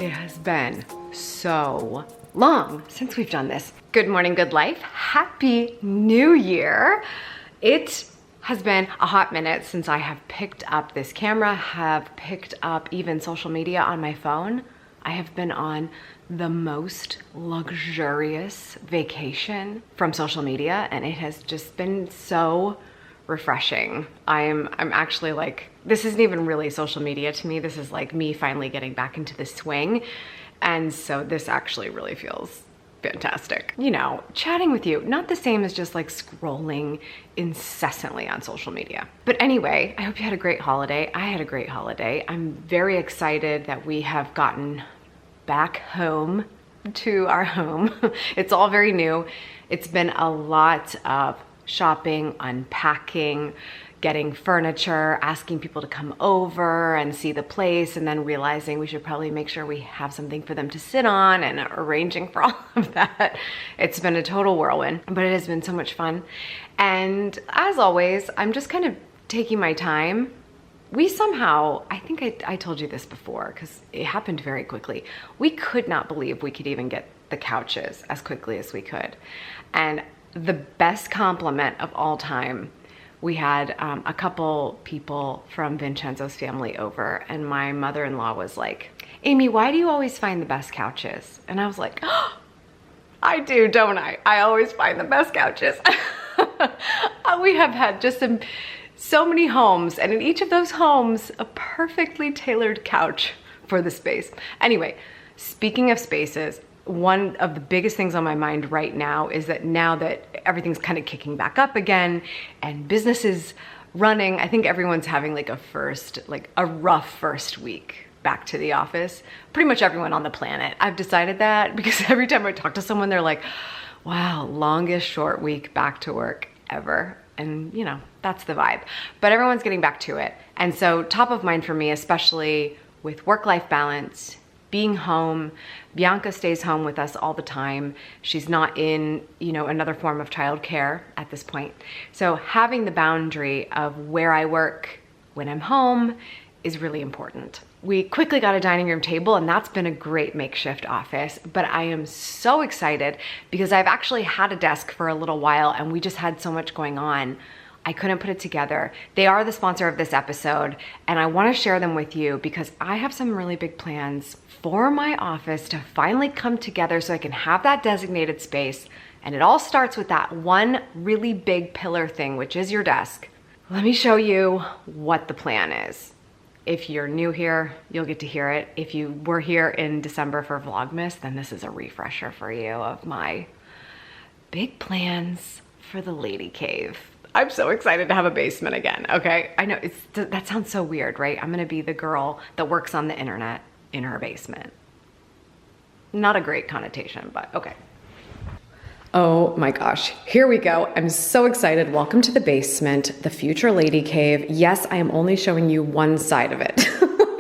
It has been so long since we've done this. Good morning, good life. Happy New Year. It has been a hot minute since I have picked up this camera, have picked up even social media on my phone. I have been on the most luxurious vacation from social media, and it has just been so refreshing. I'm actually like, this isn't even really social media to me. This is like me finally getting back into the swing. And so this actually really feels fantastic. You know, chatting with you, not the same as just like scrolling incessantly on social media. But anyway, I hope you had a great holiday. I had a great holiday. I'm very excited that we have gotten back home to our home. It's all very new. It's been a lot of shopping, unpacking, getting furniture, asking people to come over and see the place, and then realizing we should probably make sure we have something for them to sit on, and arranging for all of that. It's been a total whirlwind, but it has been so much fun. And as always, I'm just kind of taking my time. We somehow, I think I told you this before because it happened very quickly. We could not believe we could even get the couches as quickly as we could. And the best compliment of all time, we had a couple people from Vincenzo's family over, and my mother-in-law was like, Amy, why do you always find the best couches? And I was like, oh, I do, don't I? I always find the best couches. We have had just so many homes, and in each of those homes, a perfectly tailored couch for the space. Anyway, speaking of spaces, one of the biggest things on my mind right now is that now that everything's kind of kicking back up again and business is running, I think everyone's having like a rough first week back to the office. Pretty much everyone on the planet. I've decided that because every time I talk to someone, they're like, wow, longest short week back to work ever. And you know, that's the vibe. But everyone's getting back to it. And so top of mind for me, especially with work-life balance, being home. Bianca stays home with us all the time. She's not in, you know, another form of childcare at this point. So having the boundary of where I work when I'm home is really important. We quickly got a dining room table, and that's been a great makeshift office, but I am so excited because I've actually had a desk for a little while and we just had so much going on. I couldn't put it together. They are the sponsor of this episode, and I want to share them with you because I have some really big plans for my office to finally come together so I can have that designated space. And it all starts with that one really big pillar thing, which is your desk. Let me show you what the plan is. If you're new here, you'll get to hear it. If you were here in December for Vlogmas, then this is a refresher for you of my big plans for the lady cave. I'm so excited to have a basement again, okay? I know, that sounds so weird, right? I'm gonna be the girl that works on the internet in her basement. Not a great connotation, but okay. Oh my gosh, here we go. I'm so excited. Welcome to the basement, the future lady cave. Yes, I am only showing you one side of it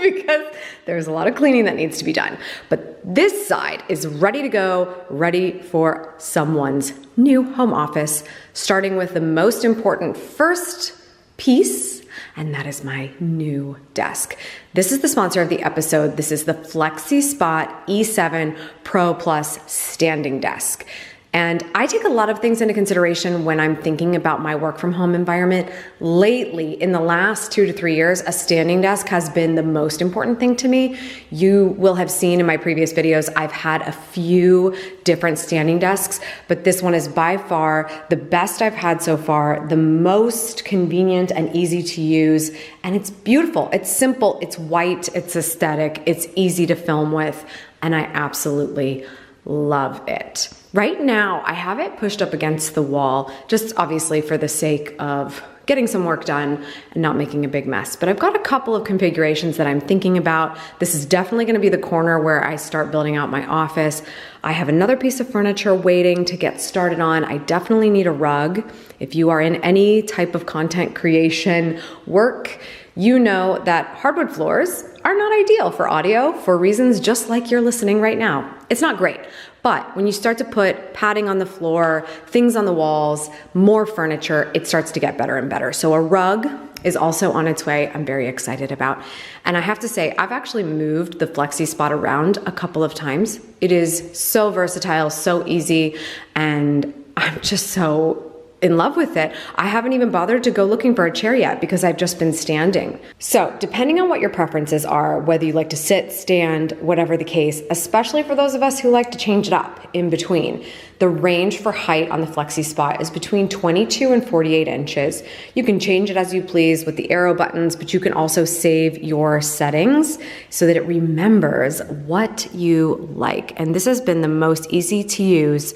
because there's a lot of cleaning that needs to be done. But this side is ready to go, ready for someone's new home office, starting with the most important first piece, and that is my new desk. This is the sponsor of the episode. This is the FlexiSpot E7 Pro Plus standing desk. And I take a lot of things into consideration when I'm thinking about my work from home environment. Lately, in the last 2 to 3 years, a standing desk has been the most important thing to me. You will have seen in my previous videos, I've had a few different standing desks, but this one is by far the best I've had so far, the most convenient and easy to use, and it's beautiful. It's simple, it's white, it's aesthetic, it's easy to film with, and I absolutely love it. Right now, I have it pushed up against the wall, just obviously for the sake of getting some work done and not making a big mess. But I've got a couple of configurations that I'm thinking about. This is definitely gonna be the corner where I start building out my office. I have another piece of furniture waiting to get started on. I definitely need a rug. If you are in any type of content creation work, you know that hardwood floors are not ideal for audio for reasons just like you're listening right now. It's not great. But when you start to put padding on the floor, things on the walls, more furniture, it starts to get better and better. So a rug is also on its way. I'm very excited about. And I have to say, I've actually moved the Flexi Spot around a couple of times. It is so versatile, so easy, and I'm just so in love with it. I haven't even bothered to go looking for a chair yet because I've just been standing. So depending on what your preferences are, whether you like to sit, stand, whatever the case, especially for those of us who like to change it up in between, the range for height on the Flexi Spot is between 22 and 48 inches. You can change it as you please with the arrow buttons, but you can also save your settings so that it remembers what you like. And this has been the most easy to use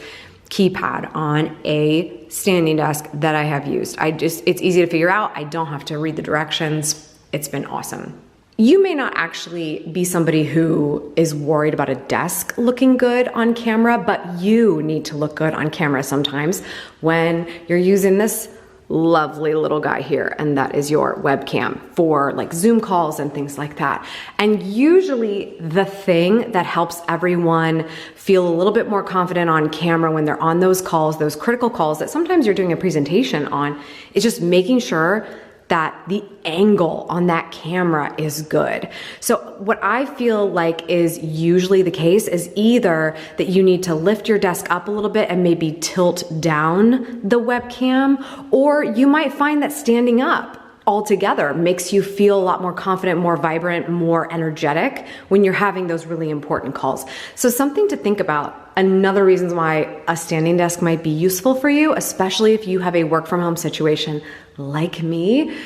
keypad on a standing desk that I have used. It's easy to figure out. I don't have to read the directions. It's been awesome. You may not actually be somebody who is worried about a desk looking good on camera, but you need to look good on camera sometimes when you're using this lovely little guy here, and that is your webcam for like Zoom calls and things like that. And usually the thing that helps everyone feel a little bit more confident on camera when they're on those calls, those critical calls that sometimes you're doing a presentation on, is just making sure that the angle on that camera is good. So what I feel like is usually the case is either that you need to lift your desk up a little bit and maybe tilt down the webcam, or you might find that standing up altogether makes you feel a lot more confident, more vibrant, more energetic when you're having those really important calls. So something to think about. Another reason why a standing desk might be useful for you, especially if you have a work from home situation like me,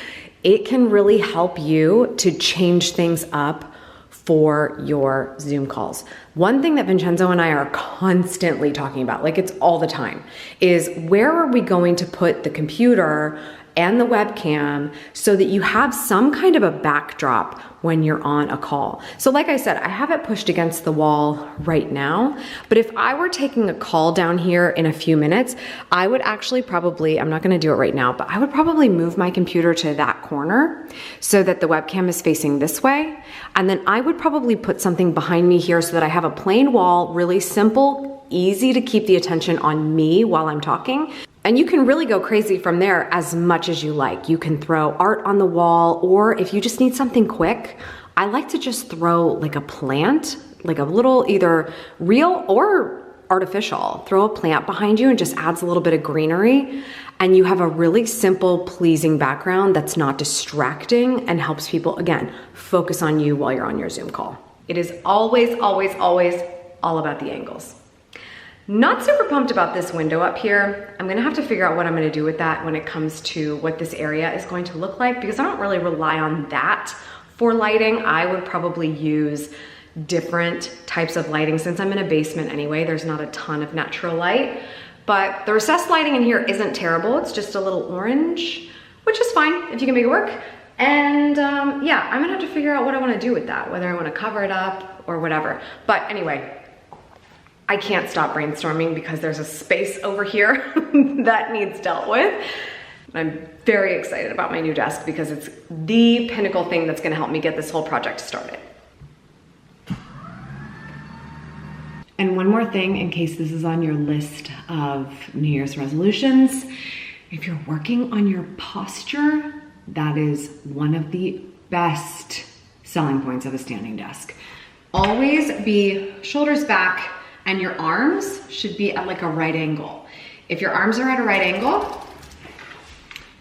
it can really help you to change things up for your Zoom calls. One thing that Vincenzo and I are constantly talking about, like it's all the time, is where are we going to put the computer and the webcam so that you have some kind of a backdrop when you're on a call. So like I said, I have it pushed against the wall right now, but if I were taking a call down here in a few minutes, I would actually probably, I'm not gonna do it right now, but I would probably move my computer to that corner so that the webcam is facing this way. And then I would probably put something behind me here so that I have a plain wall, really simple, easy to keep the attention on me while I'm talking. And you can really go crazy from there as much as you like. You can throw art on the wall, or if you just need something quick, I like to just throw like a plant, like a little either real or artificial. Throw a plant behind you and just adds a little bit of greenery. And you have a really simple, pleasing background that's not distracting and helps people, again, focus on you while you're on your Zoom call. It is always, always, always all about the angles. Not super pumped about this window up here. I'm gonna have to figure out what I'm gonna do with that when it comes to what this area is going to look like, because I don't really rely on that for lighting. I would probably use different types of lighting. Since I'm in a basement anyway, there's not a ton of natural light, but the recessed lighting in here isn't terrible. It's just a little orange, which is fine if you can make it work. And yeah, I'm gonna have to figure out what I wanna do with that, whether I wanna cover it up or whatever. But anyway, I can't stop brainstorming because there's a space over here that needs dealt with. I'm very excited about my new desk because it's the pinnacle thing that's gonna help me get this whole project started. And one more thing, in case this is on your list of New Year's resolutions, if you're working on your posture, that is one of the best selling points of a standing desk. Always be shoulders back, and your arms should be at like a right angle. If your arms are at a right angle,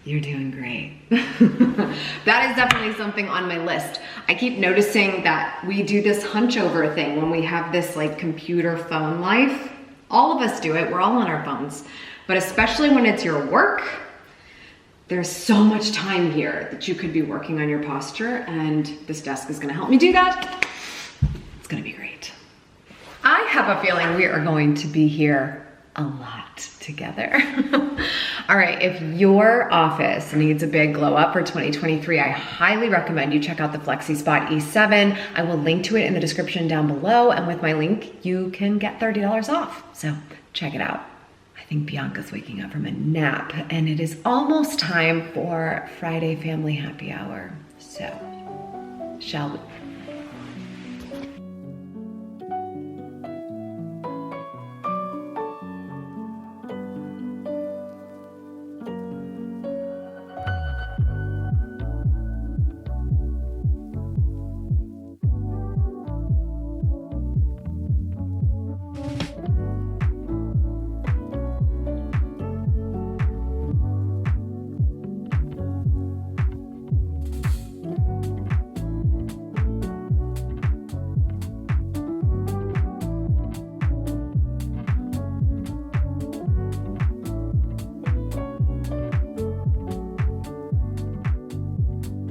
you're doing great. That is definitely something on my list. I keep noticing that we do this hunch over thing when we have this like computer phone life. All of us do it, we're all on our phones. But especially when it's your work, there's so much time here that you could be working on your posture, and this desk is gonna help me do that. It's gonna be great. I have a feeling we are going to be here a lot together. All right, if your office needs a big glow up for 2023, I highly recommend you check out the Flexi Spot E7. I will link to it in the description down below, and with my link, you can get $30 off. So check it out. I think Bianca's waking up from a nap, and it is almost time for Friday family happy hour. So, shall we?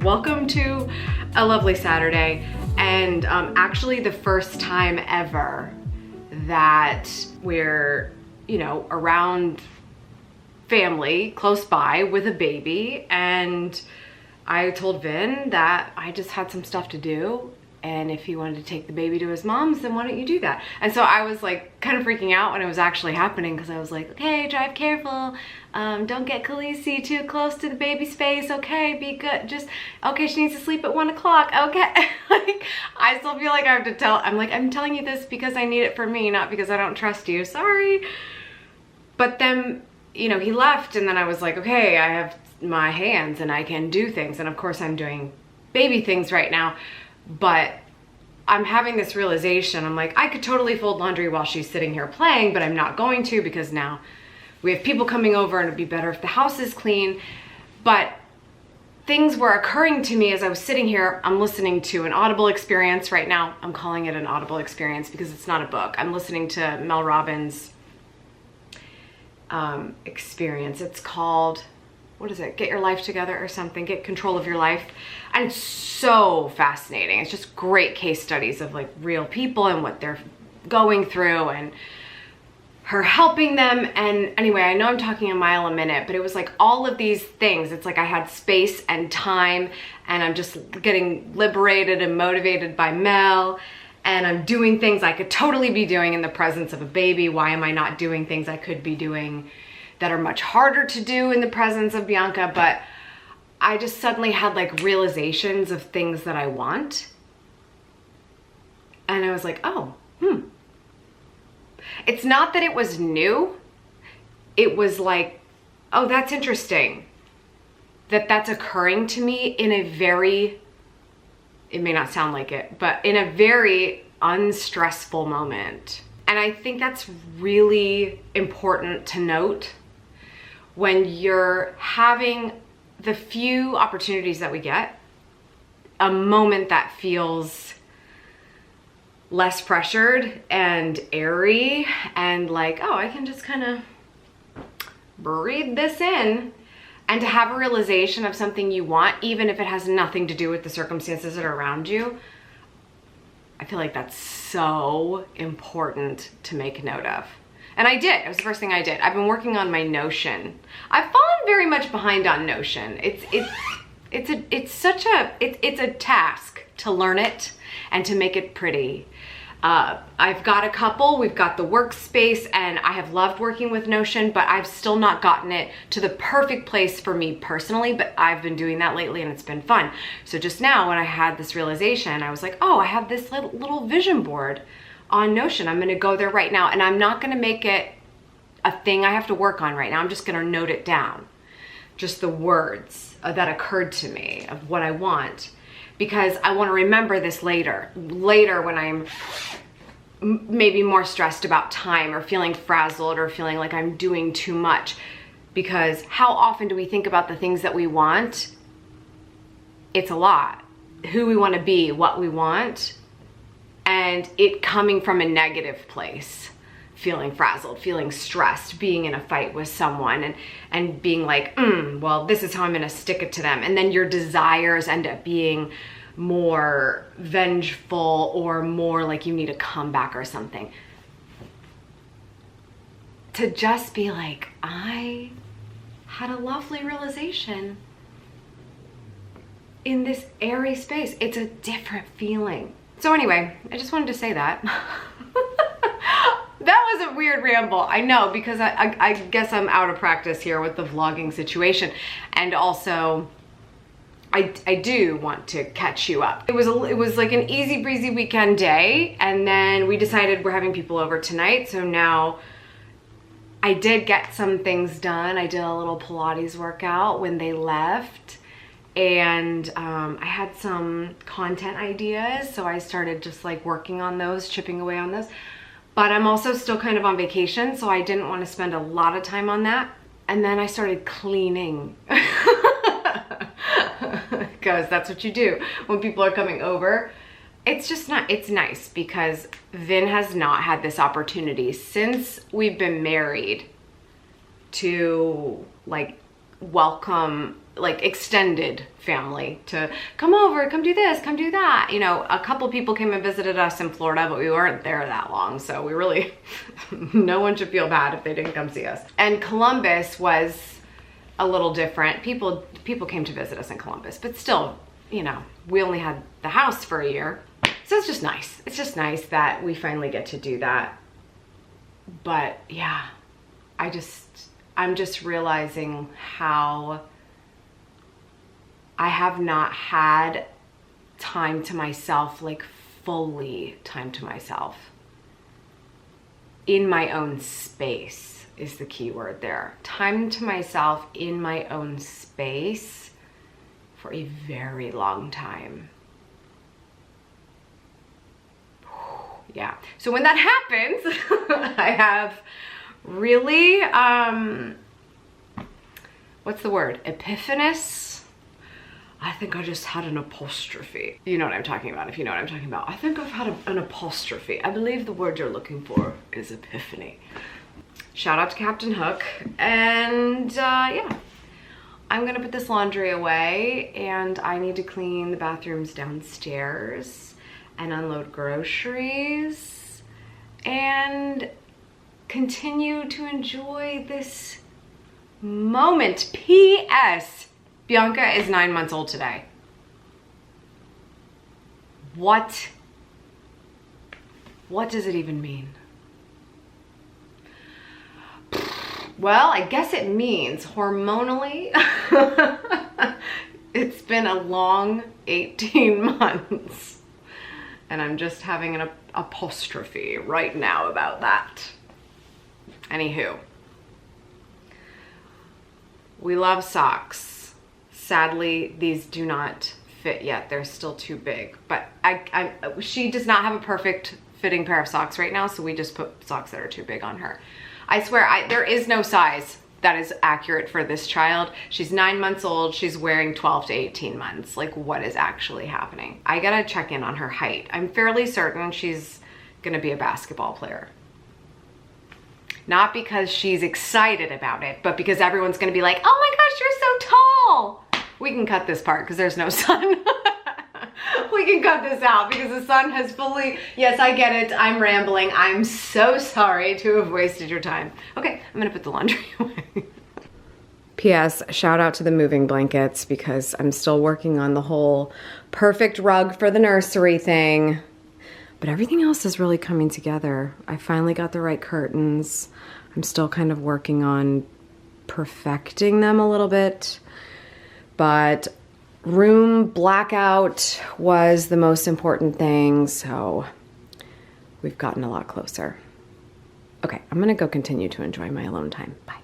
Welcome to a lovely Saturday, and actually the first time ever that we're, you know, around family close by with a baby. And I told Vin that I just had some stuff to do, and if he wanted to take the baby to his mom's, then why don't you do that? And so I was like kind of freaking out when it was actually happening, because I was like, okay, drive careful. Don't get Khaleesi too close to the baby space. Okay, be good. Just, okay, she needs to sleep at 1 o'clock. Okay. Like, I still feel like I have to tell, I'm telling you this because I need it for me, not because I don't trust you. Sorry. But then, you know, he left, and then I was like, okay, I have my hands and I can do things. And of course I'm doing baby things right now. But I'm having this realization. I'm like, I could totally fold laundry while she's sitting here playing, but I'm not going to, because now we have people coming over and it'd be better if the house is clean. But things were occurring to me as I was sitting here. I'm listening to an Audible experience right now. I'm calling it an Audible experience because it's not a book. I'm listening to Mel Robbins' experience. It's called, what is it? Get Your Life Together or something. Get Control of Your Life. And it's so fascinating. It's just great case studies of like real people and what they're going through, and her helping them. And anyway, I know I'm talking a mile a minute, but it was like all of these things. It's like I had space and time, and I'm just getting liberated and motivated by Mel, and I'm doing things I could totally be doing in the presence of a baby. Why am I not doing things I could be doing that are much harder to do in the presence of Bianca? But I just suddenly had like realizations of things that I want. And I was like, oh, It's not that it was new. It was like, oh, that's interesting that that's occurring to me in a very, it may not sound like it, but in a very unstressful moment. And I think that's really important to note when you're having the few opportunities that we get, a moment that feels less pressured and airy and like, oh, I can just kind of breathe this in, and to have a realization of something you want, even if it has nothing to do with the circumstances that are around you. I feel like that's so important to make note of. And I did. It was the first thing I did. I've been working on my Notion. I've fallen very much behind on Notion. It's a task to learn it and to make it pretty. I've got a couple. We've got the workspace, and I have loved working with Notion, but I've still not gotten it to the perfect place for me personally, but I've been doing that lately and it's been fun. So just now when I had this realization, I was like, oh, I have this little vision board on Notion. I'm gonna go there right now, and I'm not gonna make it a thing I have to work on right now. I'm just gonna note it down. Just the words that occurred to me of what I want, because I wanna remember this later when I'm maybe more stressed about time or feeling frazzled or feeling like I'm doing too much. Because how often do we think about the things that we want? It's a lot. Who we wanna be, what we want, and it coming from a negative place, feeling frazzled, feeling stressed, being in a fight with someone, and being like, well, this is how I'm gonna stick it to them. And then your desires end up being more vengeful or more like you need a comeback or something. To just be like, I had a lovely realization in this airy space. It's a different feeling. So anyway, I just wanted to say that. That was a weird ramble, I know, because I guess I'm out of practice here with the vlogging situation. And also, I do want to catch you up. It was like an easy breezy weekend day, and then we decided we're having people over tonight, so now I did get some things done. I did a little Pilates workout when they left, and I had some content ideas, so I started just like working on those, chipping away on those. But I'm also still kind of on vacation, so I didn't want to spend a lot of time on that. And then I started cleaning. Because that's what you do when people are coming over. It's just not, it's nice because Vin has not had this opportunity since we've been married to like welcome like extended family to come over, come do this, come do that. You know, a couple people came and visited us in Florida, but we weren't there that long. So we really, no one should feel bad if they didn't come see us. And Columbus was a little different. People came to visit us in Columbus, but still, you know, we only had the house for a year. So it's just nice. It's just nice that we finally get to do that. But yeah, I'm just realizing how I have not had time to myself, like fully time to myself. In my own space is the key word there. Time to myself in my own space for a very long time. Yeah. So when that happens, I have really, what's the word? Epiphanous? I think I just had an apostrophe. You know what I'm talking about, if you know what I'm talking about. I think I've had an apostrophe. I believe the word you're looking for is epiphany. Shout out to Captain Hook. And yeah, I'm gonna put this laundry away, and I need to clean the bathrooms downstairs and unload groceries and continue to enjoy this moment. P.S. Bianca is 9 months old today. What does it even mean? Well, I guess it means hormonally, it's been a long 18 months. And I'm just having an apostrophe right now about that. Anywho, we love socks. Sadly, these do not fit yet. They're still too big. But she does not have a perfect fitting pair of socks right now, so we just put socks that are too big on her. I swear, there is no size that is accurate for this child. She's 9 months old. She's wearing 12 to 18 months. Like, what is actually happening? I gotta check in on her height. I'm fairly certain she's gonna be a basketball player. Not because she's excited about it, but because everyone's gonna be like, oh my gosh, you're so tall. We can cut this part because there's no sun. We can cut this out because the sun has fully, yes, I get it. I'm rambling. I'm so sorry to have wasted your time. Okay, I'm gonna put the laundry away. P.S. Shout out to the moving blankets because I'm still working on the whole perfect rug for the nursery thing. But everything else is really coming together. I finally got the right curtains. I'm still kind of working on perfecting them a little bit. But room blackout was the most important thing, so we've gotten a lot closer. Okay, I'm gonna go continue to enjoy my alone time. Bye.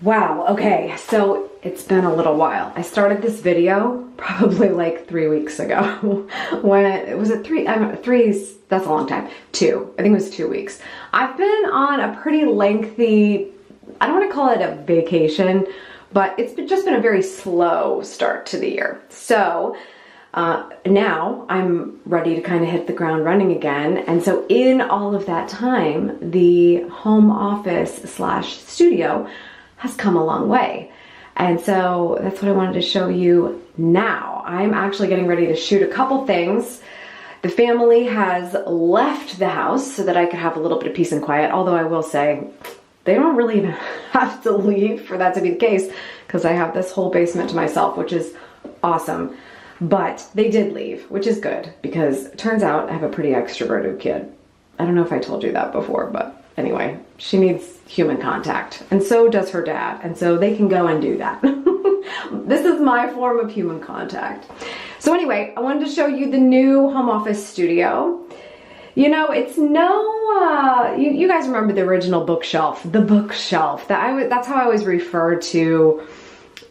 Wow, okay, so it's been a little while. I started this video probably like 3 weeks ago. Was it three? That's a long time. 2, I think it was 2 weeks. I've been on a pretty lengthy, I don't wanna call it a vacation, but it's just been a very slow start to the year. So now I'm ready to kind of hit the ground running again. And so in all of that time, the home office / studio has come a long way. And so that's what I wanted to show you now. I'm actually getting ready to shoot a couple things. The family has left the house so that I could have a little bit of peace and quiet. Although I will say, they don't really even have to leave for that to be the case because I have this whole basement to myself, which is awesome. But they did leave, which is good because it turns out I have a pretty extroverted kid. I don't know if I told you that before, but anyway, she needs human contact and so does her dad. And so they can go and do that. This is my form of human contact. So anyway, I wanted to show you the new home office studio. You know, it's no, you guys remember the original bookshelf, the bookshelf. That's how I always refer to,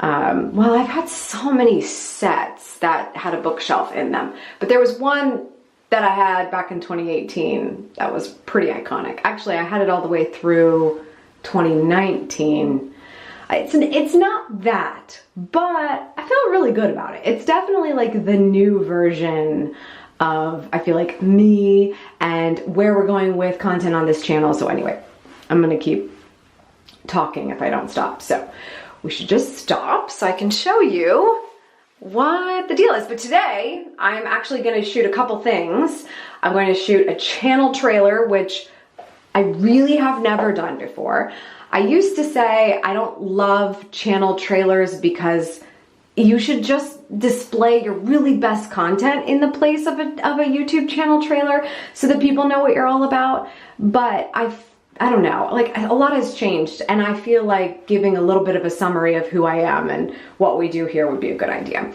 well, I've had so many sets that had a bookshelf in them. But there was one that I had back in 2018 that was pretty iconic. Actually, I had it all the way through 2019. It's not that, but I feel really good about it. It's definitely like the new version of, I feel like, me and where we're going with content on this channel. So anyway, I'm gonna keep talking if I don't stop. So we should just stop so I can show you what the deal is. But today, I'm actually gonna shoot a couple things. I'm going to shoot a channel trailer, which I really have never done before. I used to say I don't love channel trailers because you should just display your really best content in the place of a YouTube channel trailer so that people know what you're all about. But I don't know, like a lot has changed, and I feel like giving a little bit of a summary of who I am and what we do here would be a good idea.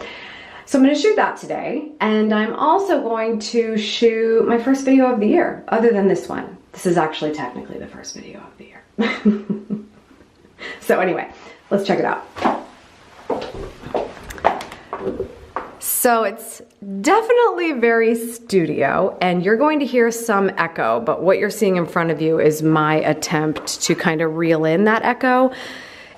So I'm gonna shoot that today, and I'm also going to shoot my first video of the year, other than this one. This is actually technically the first video of the year. So anyway, let's check it out. So it's definitely very studio, and you're going to hear some echo, but what you're seeing in front of you is my attempt to kind of reel in that echo.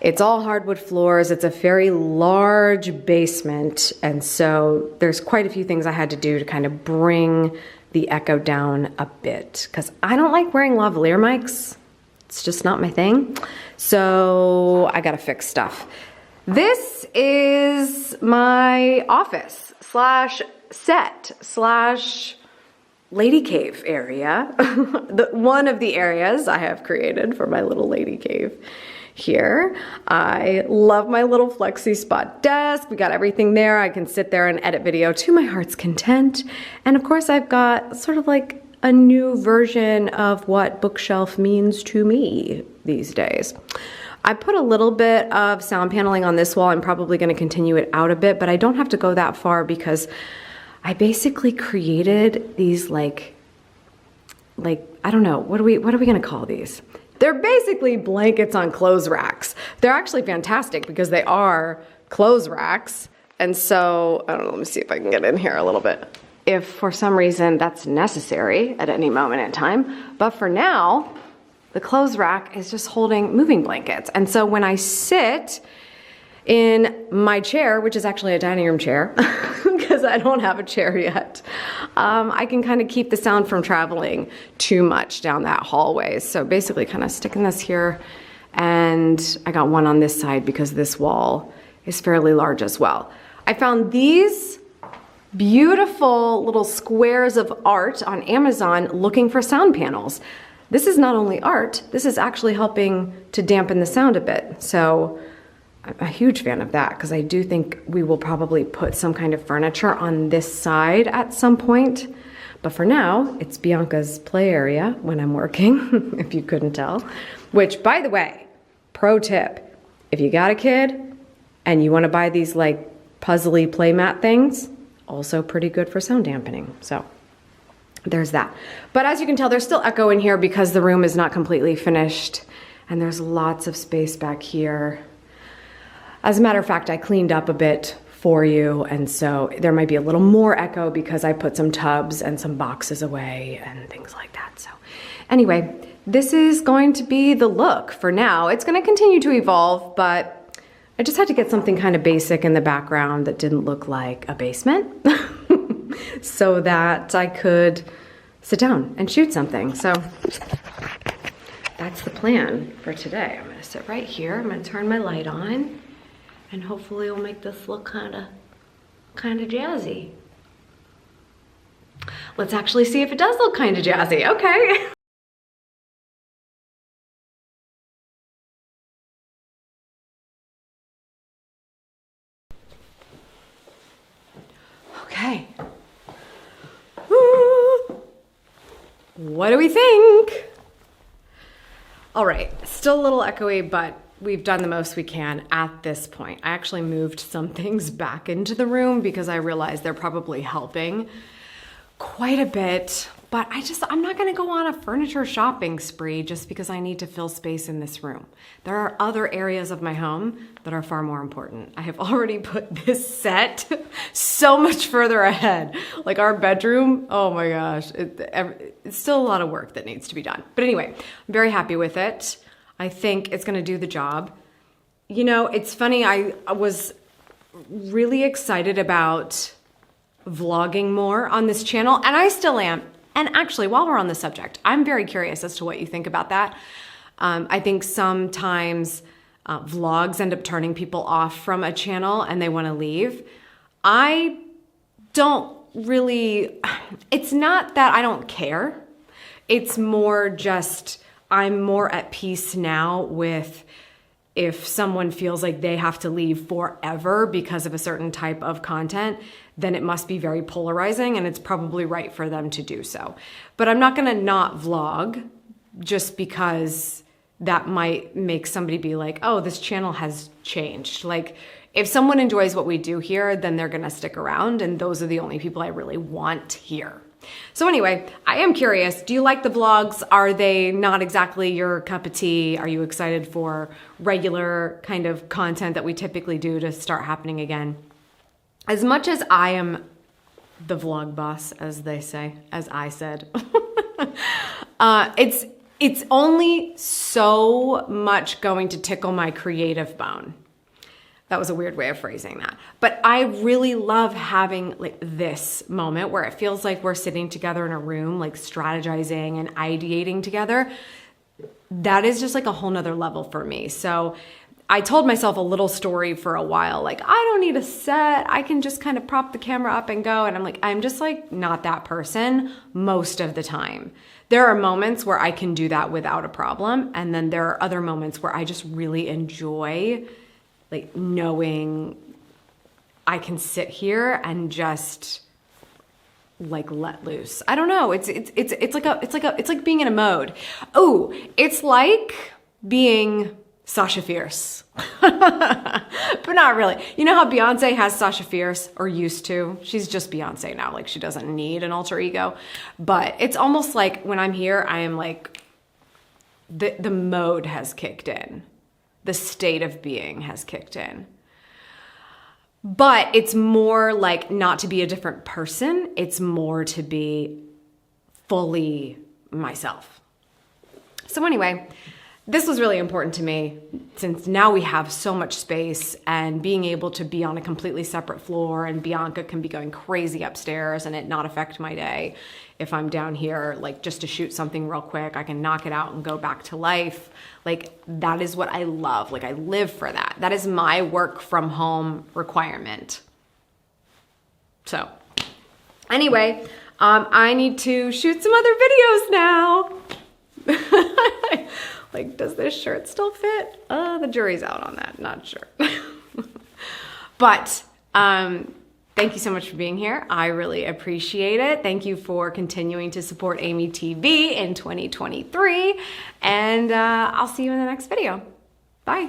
It's all hardwood floors. It's a very large basement, and so there's quite a few things I had to do to kind of bring the echo down a bit, because I don't like wearing lavalier mics. It's just not my thing. So I gotta fix stuff. This is my office slash set slash lady cave area. One of the areas I have created for my little lady cave here. I love my little flexi spot desk. We got everything there. I can sit there and edit video to my heart's content. And of course I've got sort of like a new version of what bookshelf means to me these days. I put a little bit of sound paneling on this wall. I'm probably going to continue it out a bit, but I don't have to go that far because I basically created these like I don't know, what are we going to call these? They're basically blankets on clothes racks. They're actually fantastic because they are clothes racks. And so, I don't know, let me see if I can get in here a little bit. If for some reason that's necessary at any moment in time. But for now, the clothes rack is just holding moving blankets. And so when I sit in my chair, which is actually a dining room chair, because I don't have a chair yet, I can kind of keep the sound from traveling too much down that hallway. So basically kind of sticking this here, and I got one on this side because this wall is fairly large as well. I found these beautiful little squares of art on Amazon looking for sound panels. This is not only art, this is actually helping to dampen the sound a bit. So I'm a huge fan of that because I do think we will probably put some kind of furniture on this side at some point. But for now, it's Bianca's play area when I'm working, if you couldn't tell. Which, by the way, pro tip, if you got a kid and you want to buy these like puzzly playmat things, also pretty good for sound dampening. So there's that. But as you can tell, there's still echo in here because the room is not completely finished, and there's lots of space back here. As a matter of fact, I cleaned up a bit for you, and so there might be a little more echo because I put some tubs and some boxes away and things like that. So anyway, this is going to be the look for now. It's going to continue to evolve, but I just had to get something kind of basic in the background that didn't look like a basement so that I could sit down and shoot something. So that's the plan for today. I'm going to sit right here. I'm going to turn my light on, and hopefully it'll make this look kind of jazzy. Let's actually see if it does look kind of jazzy. Okay. Okay. Ooh. What do we think? All right, still a little echoey, but we've done the most we can at this point. I actually moved some things back into the room because I realized they're probably helping quite a bit, but I'm not gonna go on a furniture shopping spree just because I need to fill space in this room. There are other areas of my home that are far more important. I have already put this set so much further ahead. Like our bedroom, oh my gosh, it's still a lot of work that needs to be done. But anyway, I'm very happy with it. I think it's gonna do the job. You know, it's funny, I was really excited about vlogging more on this channel, and I still am. And actually, while we're on the subject, I'm very curious as to what you think about that. I think sometimes vlogs end up turning people off from a channel and they want to leave. I don't really, it's not that I don't care. It's more just, I'm more at peace now with if someone feels like they have to leave forever because of a certain type of content, then it must be very polarizing and it's probably right for them to do so. But I'm not gonna not vlog just because that might make somebody be like, oh, this channel has changed. Like, if someone enjoys what we do here, then they're gonna stick around, and those are the only people I really want here. So anyway, I am curious, do you like the vlogs? Are they not exactly your cup of tea? Are you excited for regular kind of content that we typically do to start happening again? As much as I am the vlog boss, as they say, as I said, it's only so much going to tickle my creative bone. That was a weird way of phrasing that. But I really love having like this moment where it feels like we're sitting together in a room, like strategizing and ideating together. That is just like a whole nother level for me. So I told myself a little story for a while, like, I don't need a set. I can just kind of prop the camera up and go. And I'm like, I'm just like not that person most of the time. There are moments where I can do that without a problem. And then there are other moments where I just really enjoy like knowing I can sit here and just like let loose. I don't know. It's like being in a mode. Oh, it's like being Sasha Fierce. But not really. You know how Beyonce has Sasha Fierce, or used to? She's just Beyonce now. Like, she doesn't need an alter ego. But it's almost like when I'm here, I am like, the mode has kicked in. The state of being has kicked in. But it's more like not to be a different person. It's more to be fully myself. So anyway, this was really important to me since now we have so much space, and being able to be on a completely separate floor, and Bianca can be going crazy upstairs and it not affect my day. If I'm down here, like just to shoot something real quick, I can knock it out and go back to life. Like, that is what I love. Like, I live for that. That is my work from home requirement. So anyway, I need to shoot some other videos now. Like, does this shirt still fit? The jury's out on that, not sure. But thank you so much for being here. I really appreciate it. Thank you for continuing to support Amy TV in 2023. And I'll see you in the next video. Bye.